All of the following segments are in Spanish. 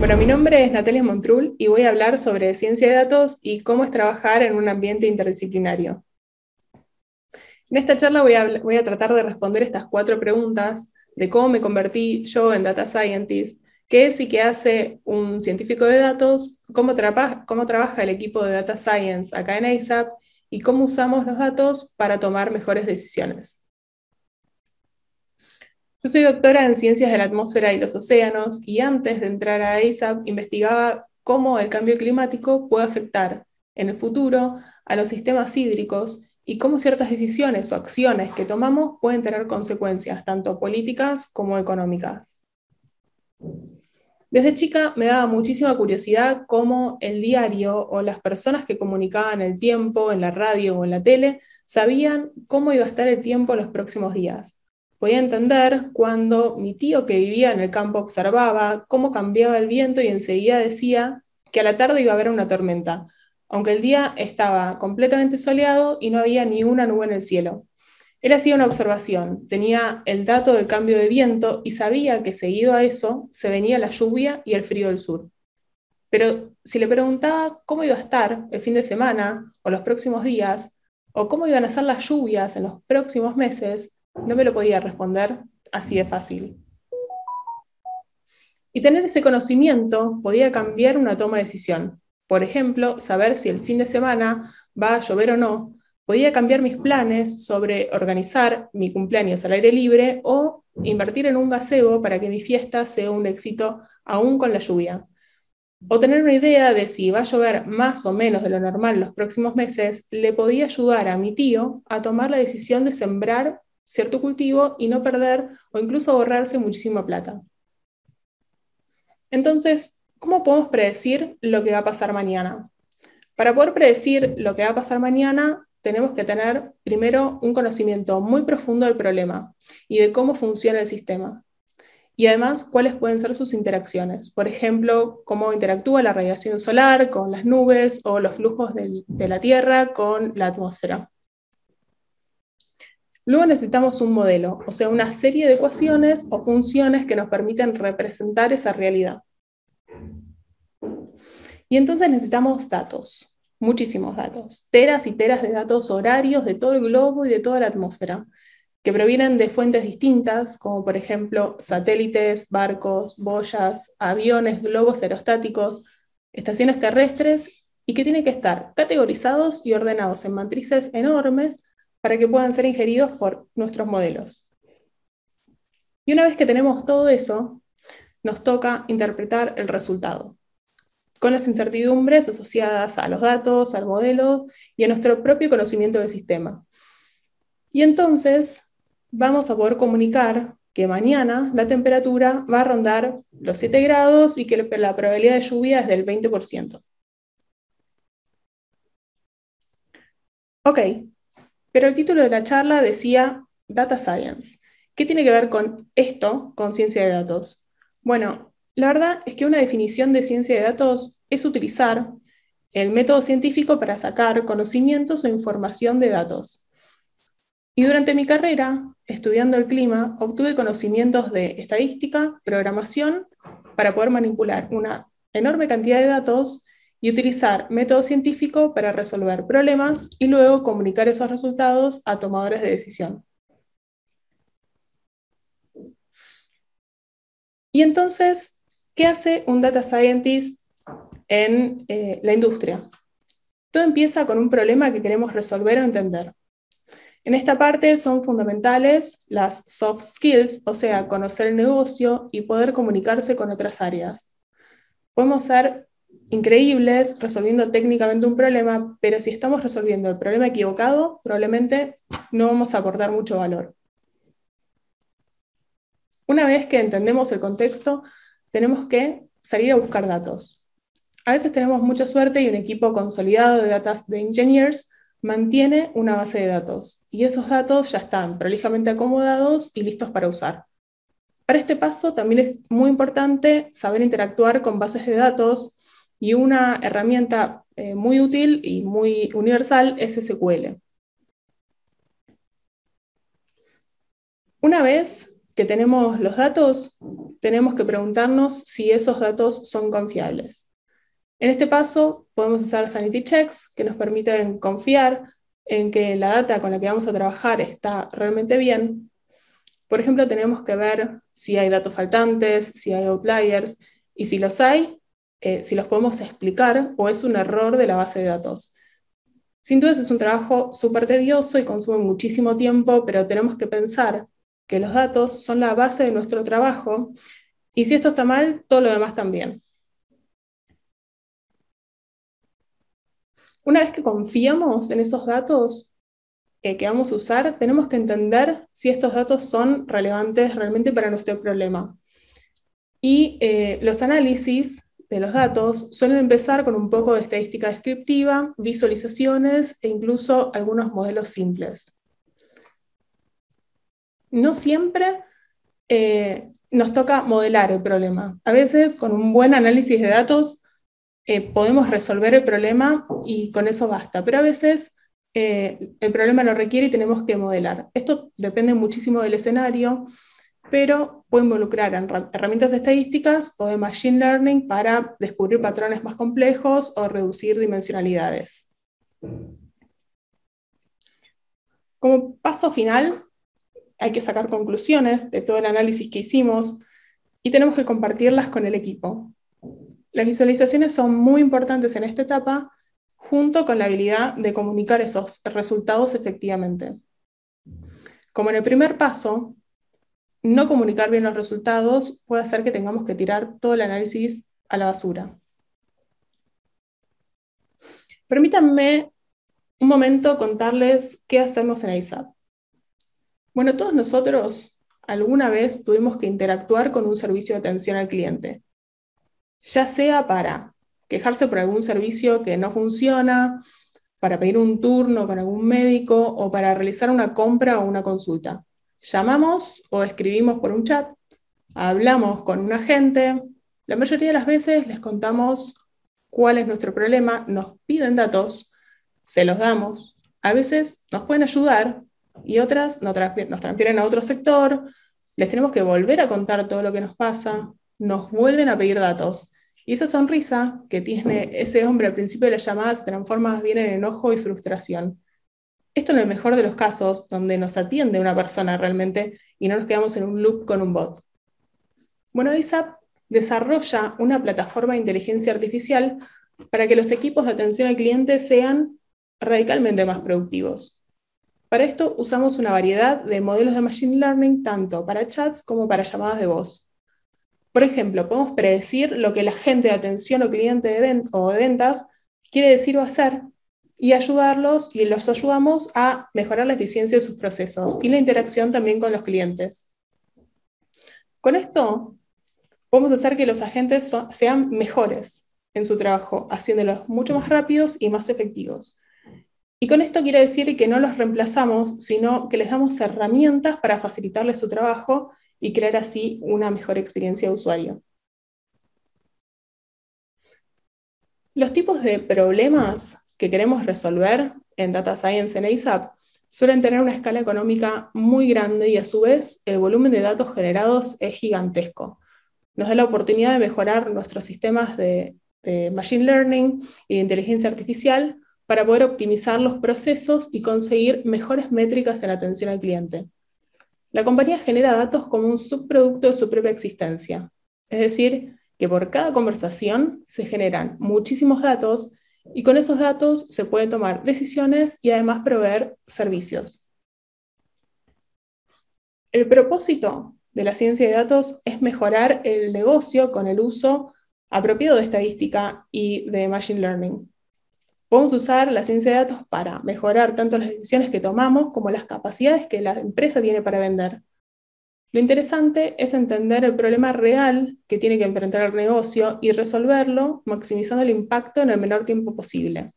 Bueno, mi nombre es Natalia Montrul y voy a hablar sobre ciencia de datos y cómo es trabajar en un ambiente interdisciplinario. En esta charla voy a tratar de responder estas cuatro preguntas de cómo me convertí yo en data scientist, qué es y qué hace un científico de datos, cómo trabaja el equipo de data science acá en ASAP y cómo usamos los datos para tomar mejores decisiones. Yo soy doctora en Ciencias de la Atmósfera y los Océanos y antes de entrar a ASAP investigaba cómo el cambio climático puede afectar en el futuro a los sistemas hídricos y cómo ciertas decisiones o acciones que tomamos pueden tener consecuencias tanto políticas como económicas. Desde chica me daba muchísima curiosidad cómo el diario o las personas que comunicaban el tiempo en la radio o en la tele sabían cómo iba a estar el tiempo en los próximos días. Podía entender cuando mi tío que vivía en el campo observaba cómo cambiaba el viento y enseguida decía que a la tarde iba a haber una tormenta, aunque el día estaba completamente soleado y no había ni una nube en el cielo. Él hacía una observación, tenía el dato del cambio de viento y sabía que seguido a eso se venía la lluvia y el frío del sur. Pero si le preguntaba cómo iba a estar el fin de semana o los próximos días, o cómo iban a ser las lluvias en los próximos meses, no me lo podía responder así de fácil. Y tener ese conocimiento podía cambiar una toma de decisión. Por ejemplo, saber si el fin de semana va a llover o no, podía cambiar mis planes sobre organizar mi cumpleaños al aire libre o invertir en un gazebo para que mi fiesta sea un éxito aún con la lluvia. O tener una idea de si va a llover más o menos de lo normal en los próximos meses, le podía ayudar a mi tío a tomar la decisión de sembrar cierto cultivo y no perder o incluso ahorrarse muchísima plata. Entonces, ¿cómo podemos predecir lo que va a pasar mañana? Para poder predecir lo que va a pasar mañana, tenemos que tener primero un conocimiento muy profundo del problema y de cómo funciona el sistema. Y además, cuáles pueden ser sus interacciones. Por ejemplo, cómo interactúa la radiación solar con las nubes o los flujos de la Tierra con la atmósfera. Luego necesitamos un modelo, o sea, una serie de ecuaciones o funciones que nos permiten representar esa realidad. Y entonces necesitamos datos, muchísimos datos, teras y teras de datos horarios de todo el globo y de toda la atmósfera, que provienen de fuentes distintas, como por ejemplo satélites, barcos, boyas, aviones, globos aerostáticos, estaciones terrestres, y que tienen que estar categorizados y ordenados en matrices enormes para que puedan ser ingeridos por nuestros modelos. Y una vez que tenemos todo eso, nos toca interpretar el resultado con las incertidumbres asociadas a los datos, al modelo y a nuestro propio conocimiento del sistema. Y entonces vamos a poder comunicar que mañana la temperatura va a rondar los 7 grados y que la probabilidad de lluvia es del 20%. Ok, pero el título de la charla decía Data Science. ¿Qué tiene que ver con esto, con ciencia de datos? Bueno, la verdad es que una definición de ciencia de datos es utilizar el método científico para sacar conocimientos o información de datos. Y durante mi carrera, estudiando el clima, obtuve conocimientos de estadística, programación, para poder manipular una enorme cantidad de datos y utilizar método científico para resolver problemas y luego comunicar esos resultados a tomadores de decisión. Y entonces, ¿qué hace un data scientist en la industria? Todo empieza con un problema que queremos resolver o entender. En esta parte son fundamentales las soft skills, o sea, conocer el negocio y poder comunicarse con otras áreas. Podemos ser increíbles resolviendo técnicamente un problema, pero si estamos resolviendo el problema equivocado, probablemente no vamos a aportar mucho valor. Una vez que entendemos el contexto, tenemos que salir a buscar datos. A veces tenemos mucha suerte y un equipo consolidado de de engineers mantiene una base de datos y esos datos ya están prolijamente acomodados y listos para usar. Para este paso también es muy importante saber interactuar con bases de datos y una herramienta muy útil y muy universal es SQL. Una vez que tenemos los datos, tenemos que preguntarnos si esos datos son confiables. En este paso podemos hacer sanity checks que nos permiten confiar en que la data con la que vamos a trabajar está realmente bien. Por ejemplo, tenemos que ver si hay datos faltantes, si hay outliers, y si los hay, si los podemos explicar o es un error de la base de datos. Sin duda es un trabajo súper tedioso y consume muchísimo tiempo, pero tenemos que pensar que los datos son la base de nuestro trabajo, y si esto está mal, todo lo demás también. Una vez que confiamos en esos datos que vamos a usar, tenemos que entender si estos datos son relevantes realmente para nuestro problema. Y los análisis de los datos suelen empezar con un poco de estadística descriptiva, visualizaciones e incluso algunos modelos simples. No siempre nos toca modelar el problema. A veces con un buen análisis de datos podemos resolver el problema y con eso basta, pero a veces el problema lo requiere y tenemos que modelar. Esto depende muchísimo del escenario, pero puede involucrar herramientas estadísticas o de machine learning para descubrir patrones más complejos o reducir dimensionalidades. Como paso final, hay que sacar conclusiones de todo el análisis que hicimos y tenemos que compartirlas con el equipo. Las visualizaciones son muy importantes en esta etapa, junto con la habilidad de comunicar esos resultados efectivamente. Como en el primer paso, no comunicar bien los resultados puede hacer que tengamos que tirar todo el análisis a la basura. Permítanme un momento contarles qué hacemos en ASAP. Bueno, todos nosotros alguna vez tuvimos que interactuar con un servicio de atención al cliente, ya sea para quejarse por algún servicio que no funciona, para pedir un turno con algún médico o para realizar una compra o una consulta. Llamamos o escribimos por un chat, hablamos con un agente, la mayoría de las veces les contamos cuál es nuestro problema, nos piden datos, se los damos, a veces nos pueden ayudar y otras nos transfieren a otro sector, les tenemos que volver a contar todo lo que nos pasa, nos vuelven a pedir datos. Y esa sonrisa que tiene ese hombre al principio de la llamada se transforma más bien en enojo y frustración. Esto en el mejor de los casos, donde nos atiende una persona realmente y no nos quedamos en un loop con un bot. Bueno, ISAP desarrolla una plataforma de inteligencia artificial para que los equipos de atención al cliente sean radicalmente más productivos. Para esto usamos una variedad de modelos de Machine Learning tanto para chats como para llamadas de voz. Por ejemplo, podemos predecir lo que el agente de atención o cliente de ventas quiere decir o hacer y ayudarlos y los ayudamos a mejorar la eficiencia de sus procesos y la interacción también con los clientes. Con esto, podemos hacer que los agentes sean mejores en su trabajo, haciéndolos mucho más rápidos y más efectivos. Y con esto quiere decir que no los reemplazamos, sino que les damos herramientas para facilitarles su trabajo y crear así una mejor experiencia de usuario. Los tipos de problemas que queremos resolver en Data Science en ASAP suelen tener una escala económica muy grande y a su vez el volumen de datos generados es gigantesco. Nos da la oportunidad de mejorar nuestros sistemas de Machine Learning y de inteligencia artificial para poder optimizar los procesos y conseguir mejores métricas en atención al cliente. La compañía genera datos como un subproducto de su propia existencia, es decir, que por cada conversación se generan muchísimos datos y con esos datos se pueden tomar decisiones y además proveer servicios. El propósito de la ciencia de datos es mejorar el negocio con el uso apropiado de estadística y de machine learning. Podemos usar la ciencia de datos para mejorar tanto las decisiones que tomamos como las capacidades que la empresa tiene para vender. Lo interesante es entender el problema real que tiene que enfrentar el negocio y resolverlo, maximizando el impacto en el menor tiempo posible.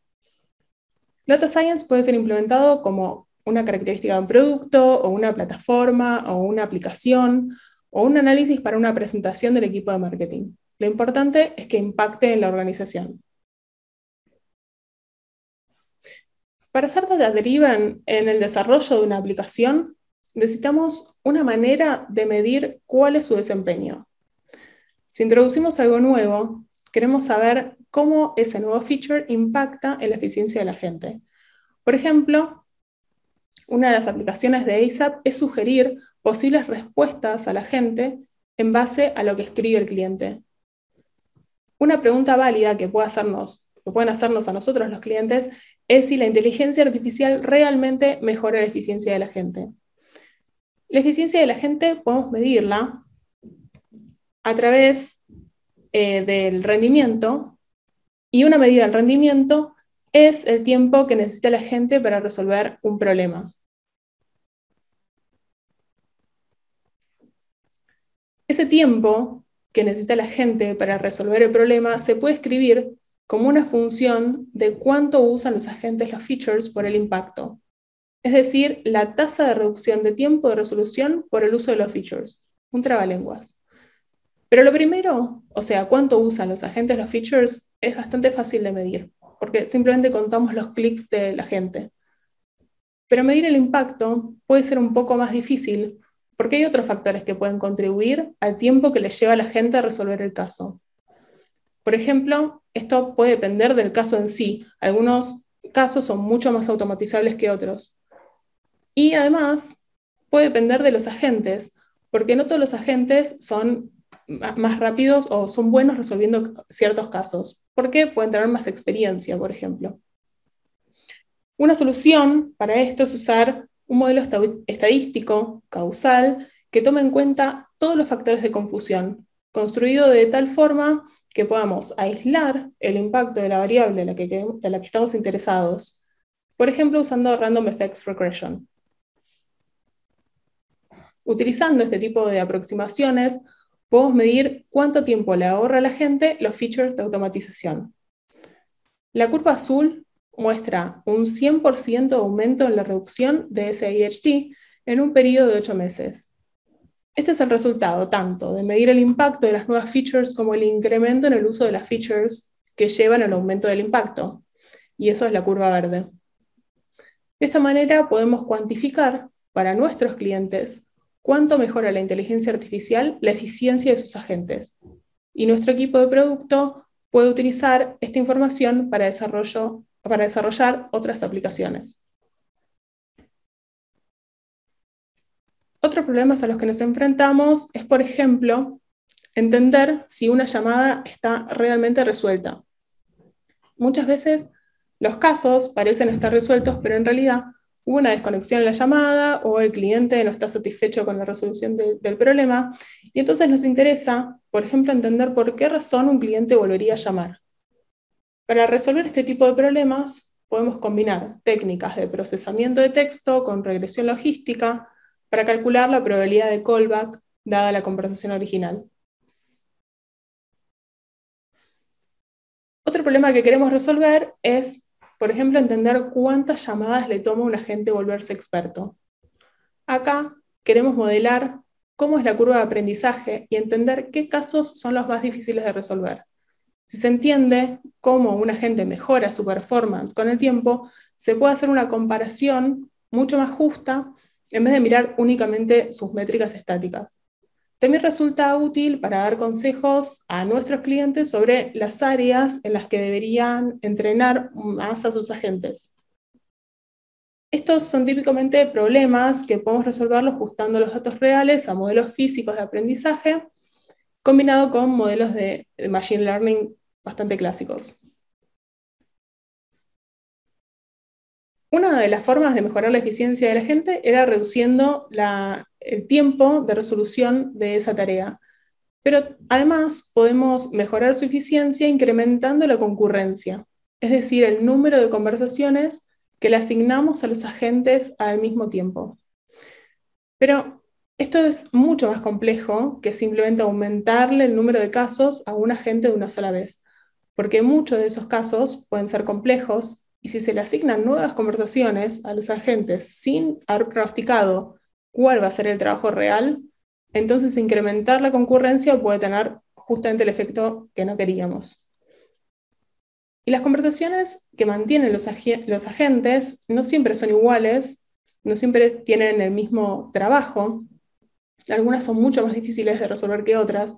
Data Science puede ser implementado como una característica de un producto, o una plataforma, o una aplicación, o un análisis para una presentación del equipo de marketing. Lo importante es que impacte en la organización. Para ser data-driven en el desarrollo de una aplicación, necesitamos una manera de medir cuál es su desempeño. Si introducimos algo nuevo, queremos saber cómo ese nuevo feature impacta en la eficiencia de la gente. Por ejemplo, una de las aplicaciones de ASAP es sugerir posibles respuestas a la gente en base a lo que escribe el cliente. Una pregunta válida que pueden hacernos a nosotros los clientes es si la inteligencia artificial realmente mejora la eficiencia de la gente. La eficiencia de la gente podemos medirla a través del rendimiento, y una medida del rendimiento es el tiempo que necesita la gente para resolver un problema. Ese tiempo que necesita la gente para resolver el problema se puede escribir como una función de cuánto usan los agentes los features por el impacto. Es decir, la tasa de reducción de tiempo de resolución por el uso de los features. Un trabalenguas. Pero lo primero, o sea, cuánto usan los agentes los features, es bastante fácil de medir, porque simplemente contamos los clics de la gente. Pero medir el impacto puede ser un poco más difícil, porque hay otros factores que pueden contribuir al tiempo que le lleva a la gente a resolver el caso. Por ejemplo, esto puede depender del caso en sí. Algunos casos son mucho más automatizables que otros. Y además, puede depender de los agentes, porque no todos los agentes son más rápidos o son buenos resolviendo ciertos casos, porque pueden tener más experiencia, por ejemplo. Una solución para esto es usar un modelo estadístico causal que tome en cuenta todos los factores de confusión, construido de tal forma que podamos aislar el impacto de la variable en la que estamos interesados, por ejemplo, usando Random Effects Regression. Utilizando este tipo de aproximaciones, podemos medir cuánto tiempo le ahorra a la gente los features de automatización. La curva azul muestra un 100% de aumento en la reducción de SIHT en un periodo de 8 meses. Este es el resultado tanto de medir el impacto de las nuevas features como el incremento en el uso de las features que llevan al aumento del impacto. Y eso es la curva verde. De esta manera podemos cuantificar para nuestros clientes cuánto mejora la inteligencia artificial la eficiencia de sus agentes. Y nuestro equipo de producto puede utilizar esta información para desarrollar otras aplicaciones. Otros problemas a los que nos enfrentamos es, por ejemplo, entender si una llamada está realmente resuelta. Muchas veces los casos parecen estar resueltos, pero en realidad hubo una desconexión en la llamada o el cliente no está satisfecho con la resolución del problema. Y entonces nos interesa, por ejemplo, entender por qué razón un cliente volvería a llamar. Para resolver este tipo de problemas, podemos combinar técnicas de procesamiento de texto con regresión logística para calcular la probabilidad de callback dada la conversación original. Otro problema que queremos resolver es, por ejemplo, entender cuántas llamadas le toma a un agente volverse experto. Acá queremos modelar cómo es la curva de aprendizaje y entender qué casos son los más difíciles de resolver. Si se entiende cómo un agente mejora su performance con el tiempo, se puede hacer una comparación mucho más justa en vez de mirar únicamente sus métricas estáticas. También resulta útil para dar consejos a nuestros clientes sobre las áreas en las que deberían entrenar más a sus agentes. Estos son típicamente problemas que podemos resolverlos ajustando los datos reales a modelos físicos de aprendizaje, combinado con modelos de Machine Learning bastante clásicos. Una de las formas de mejorar la eficiencia de la gente era reduciendo el tiempo de resolución de esa tarea. Pero además podemos mejorar su eficiencia incrementando la concurrencia, es decir, el número de conversaciones que le asignamos a los agentes al mismo tiempo. Pero esto es mucho más complejo que simplemente aumentarle el número de casos a un agente de una sola vez, porque muchos de esos casos pueden ser complejos y si se le asignan nuevas conversaciones a los agentes sin haber pronosticado cuál va a ser el trabajo real, entonces incrementar la concurrencia puede tener justamente el efecto que no queríamos. Y las conversaciones que mantienen los agentes no siempre son iguales, no siempre tienen el mismo trabajo, algunas son mucho más difíciles de resolver que otras,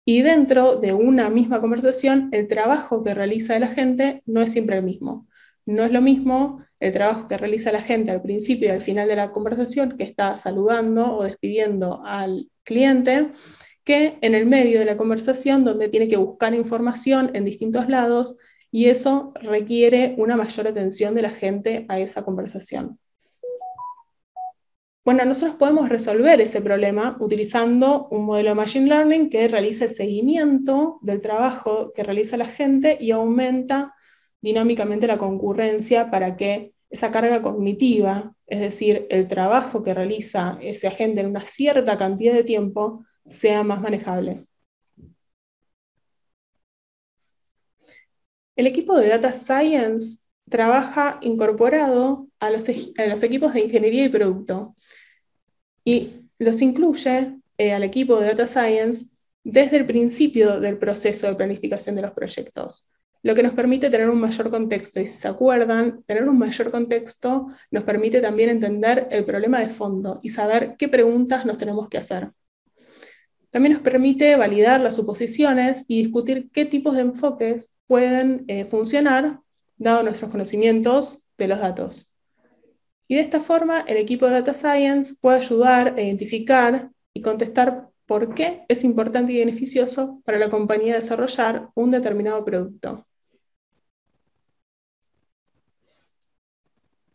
y dentro de una misma conversación, el trabajo que realiza la gente no es siempre el mismo. No es lo mismo el trabajo que realiza la gente al principio y al final de la conversación, que está saludando o despidiendo al cliente, que en el medio de la conversación, donde tiene que buscar información en distintos lados, y eso requiere una mayor atención de la gente a esa conversación. Bueno, nosotros podemos resolver ese problema utilizando un modelo de Machine Learning que realiza el seguimiento del trabajo que realiza la gente y aumenta dinámicamente la concurrencia para que esa carga cognitiva, es decir, el trabajo que realiza ese agente en una cierta cantidad de tiempo, sea más manejable. El equipo de Data Science trabaja incorporado a los equipos de ingeniería y producto, y los incluye al equipo de Data Science desde el principio del proceso de planificación de los proyectos, lo que nos permite tener un mayor contexto. Y si se acuerdan, tener un mayor contexto nos permite también entender el problema de fondo y saber qué preguntas nos tenemos que hacer. También nos permite validar las suposiciones y discutir qué tipos de enfoques pueden funcionar, dado nuestros conocimientos de los datos. Y de esta forma, el equipo de Data Science puede ayudar a identificar y contestar por qué es importante y beneficioso para la compañía desarrollar un determinado producto.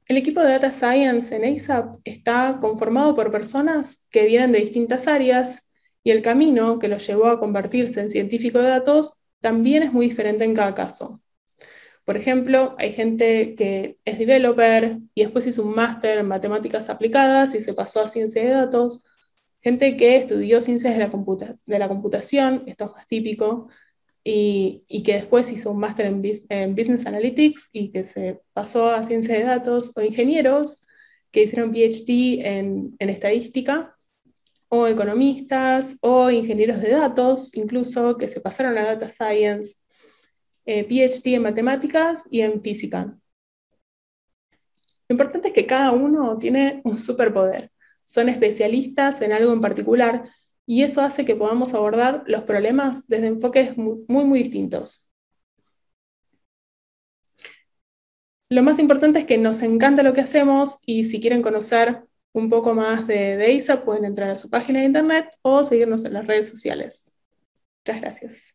El equipo de Data Science en ASAP está conformado por personas que vienen de distintas áreas, y el camino que los llevó a convertirse en científico de datos también es muy diferente en cada caso. Por ejemplo, hay gente que es developer y después hizo un máster en matemáticas aplicadas y se pasó a ciencia de datos. Gente que estudió ciencias de la computación, esto es más típico, y que después hizo un máster en Business Analytics y que se pasó a ciencia de datos, o ingenieros que hicieron PhD en estadística, o economistas, o ingenieros de datos, incluso que se pasaron a Data Science, PhD en matemáticas y en física. Lo importante es que cada uno tiene un superpoder. Son especialistas en algo en particular y eso hace que podamos abordar los problemas desde enfoques muy distintos. Lo más importante es que nos encanta lo que hacemos, y si quieren conocer un poco más de ASAP, pueden entrar a su página de internet o seguirnos en las redes sociales. Muchas gracias.